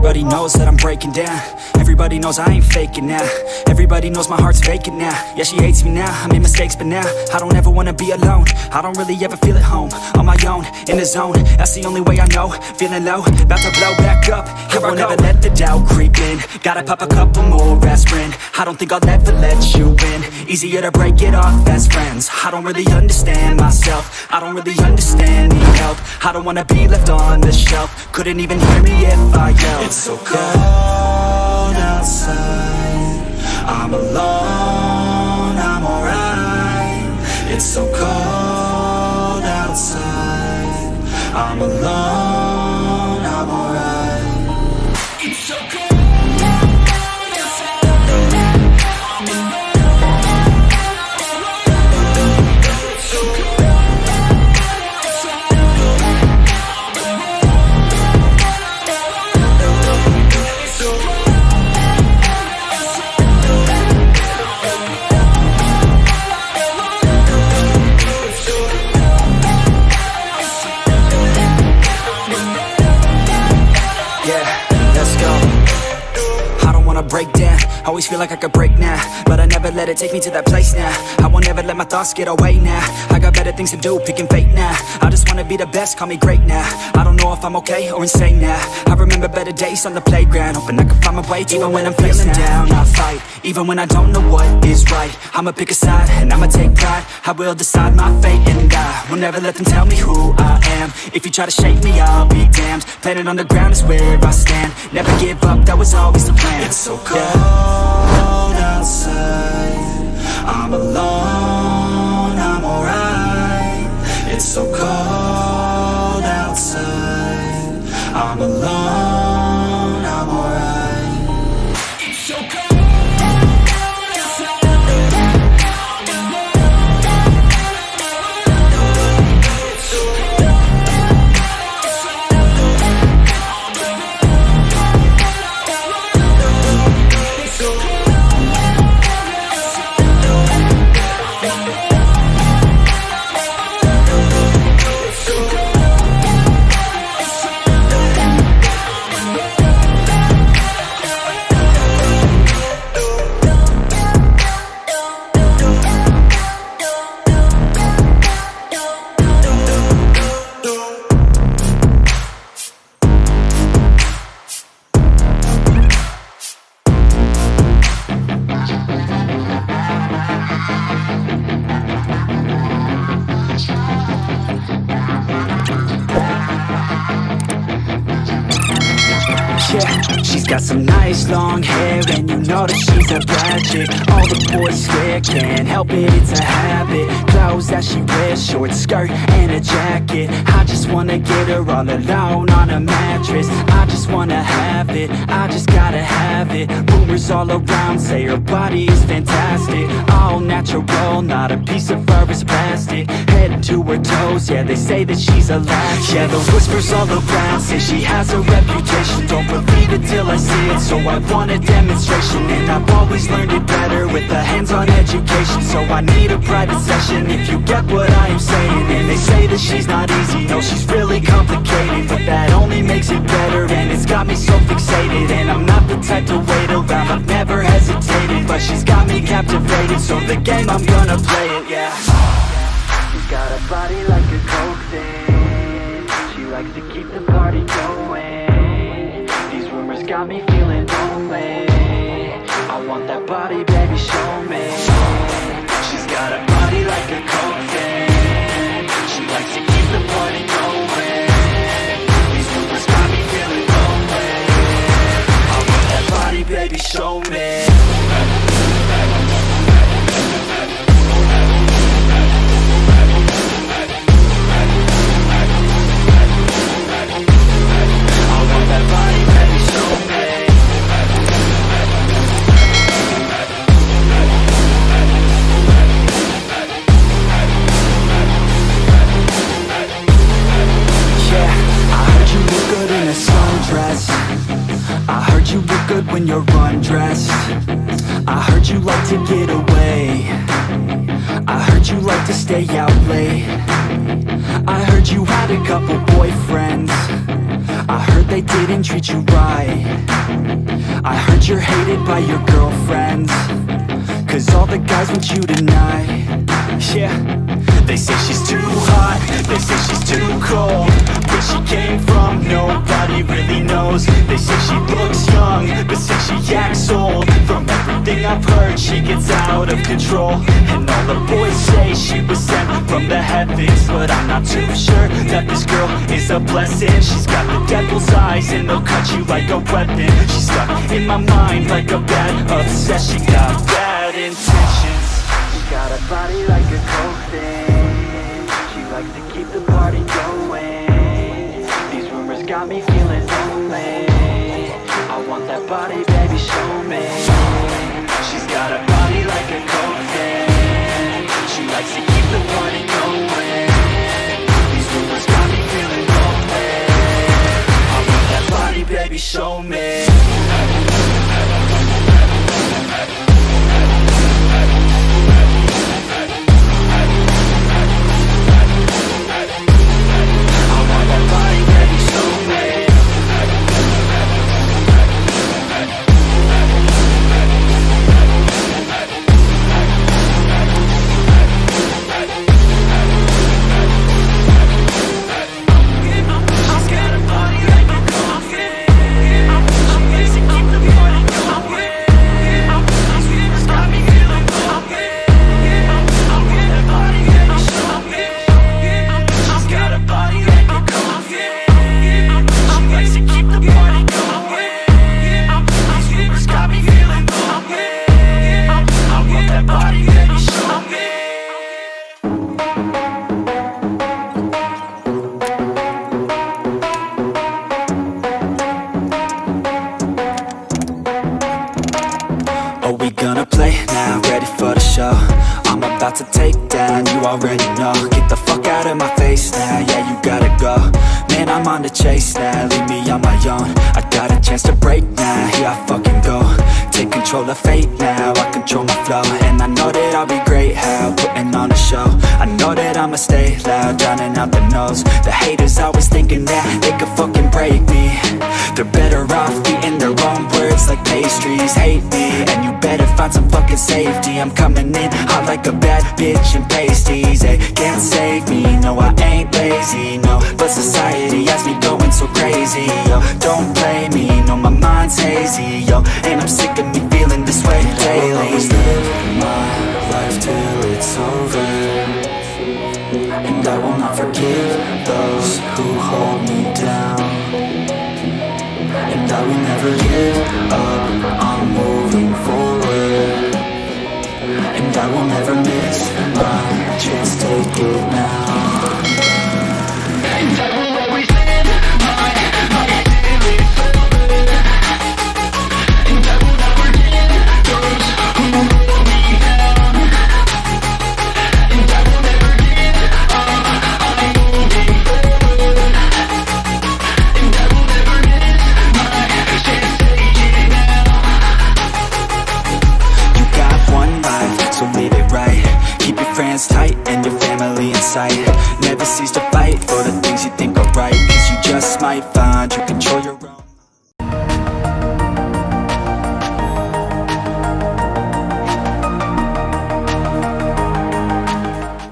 Everybody knows that I'm breaking down. Everybody knows I ain't faking now. Everybody knows my heart's vacant now. Yeah, she hates me now, I made mistakes but now I don't ever wanna be alone. I don't really ever feel at home. On my own, in the zone, that's the only way I know. Feeling low, about to blow back up. Here I won't ever let the doubt creep in. Gotta pop a couple more aspirin. I don't think I'll ever let you in. Easier to break it off as friends. I don't really understand myself. I don't really understand, need help. I don't wanna be left on the shelf. Couldn't even hear me if I yelled. It's so cold outside, I'm alone, I'm alright. It's so cold outside, I'm alone, I'm alright. It's so cold. Break down, always feel like I could break now, but I never let it take me to that place now. I won't ever let my thoughts get away now. I got better things to do, picking fate now. I just wanna be the best, call me great now. I don't know if I'm okay or insane now. I remember better days on the playground, hoping I can find my way even when I'm feeling down. I fight, even when I don't know what is right. I'ma pick a side, and I'ma take pride. I will decide my fate, and I will never let them tell me who I am. If you try to shake me, I'll be damned. Planet on the ground is where I stand. Never give up, that was always the plan. It's so cold outside, I'm alone, I'm alright. It's so cold outside, I'm alone, I'm alright. It's so cold. She's got some nice long hair, and you know that she's a bad chick. All the boys stare, can't help it, it's a habit. Clothes that she wears, short skirt and a jacket. I just wanna get her all alone on a mattress. I just wanna have it, I just gotta have it. Rumors all around say her body is fantastic. All natural, not a piece of fur is plastic. Head to her toes, yeah, they say that she's a latch. Yeah, the whispers all around say she has a reputation. Don't believe it till I see it, so I want a demonstration. And I've always learned it better with a hands-on education. So I need a private session if you get what I am saying. And they say that she's not easy, no, she's really complicated, but that only makes it better, and it's got me so fixated. And I'm not the type to wait around, I've never hesitated, but she's got me captivated, so the game, I'm gonna play it, yeah. She's got a body like a coke thing. She likes to keep the party going. These rumors got me feeling lonely. I want that body, baby, show me. She's got a body like a coke thing. She likes to keep the party going. These rumors got me feeling lonely. I want that body, baby, show me. When you're undressed, I heard you like to get away. I heard you like to stay out late. I heard you had a couple boyfriends. I heard they didn't treat you right. I heard you're hated by your girlfriends, 'cause all the guys want you tonight. Yeah, they say she's too hot, they say she's too cold. Where she came from, nobody really knows. They say she looks young, but say she acts old. From everything I've heard, she gets out of control. And all the boys say she was sent from the heavens, but I'm not too sure that this girl is a blessing. She's got the devil's eyes and they'll cut you like a weapon. She's stuck in my mind like a bad obsession. Got bad intentions. She's got a body like a coke thing. She likes to keep the party going. These rumors got me feeling lonely. I want that body, baby, show me. She's got a body like a coke thing. She likes to keep the party going. These rumors got me feeling lonely. I want that body, baby, show me. Are we gonna play now? Ready for the show? I'm about to take down, you already know. Get the fuck out of my face now, yeah, you gotta go. Man, I'm on the chase now, leave me on my own. I got a chance to break now, here I fucking go. Take control of fate now, I control my flow. And I know that I'll be great, how, putting on a show. I know that I'ma stay loud, drowning out the noise. The haters always thinking that they could fucking break me. They're better off eating their own words like pastries. Hate me, and you better find some fucking safety. I'm coming in hot like a bad bitch in pasties. They can't save me, no I ain't lazy, no. But society has me going so crazy, yo. Don't blame me, no my mind's hazy, yo. And I'm sick of me feeling this way daily. I'll always live my life till it's over, and I will not forgive those who hold me down. And I will never give up, I'm moving forward. And I will never miss my chance, take it now. And I will always live my life till it's over. And I will not forgive those who hold me down. And I will never give up, I'm moving forward. And I will never miss my chance, take it now. You got one life, so live it right. Keep your friends tight and your family in sight. Never cease to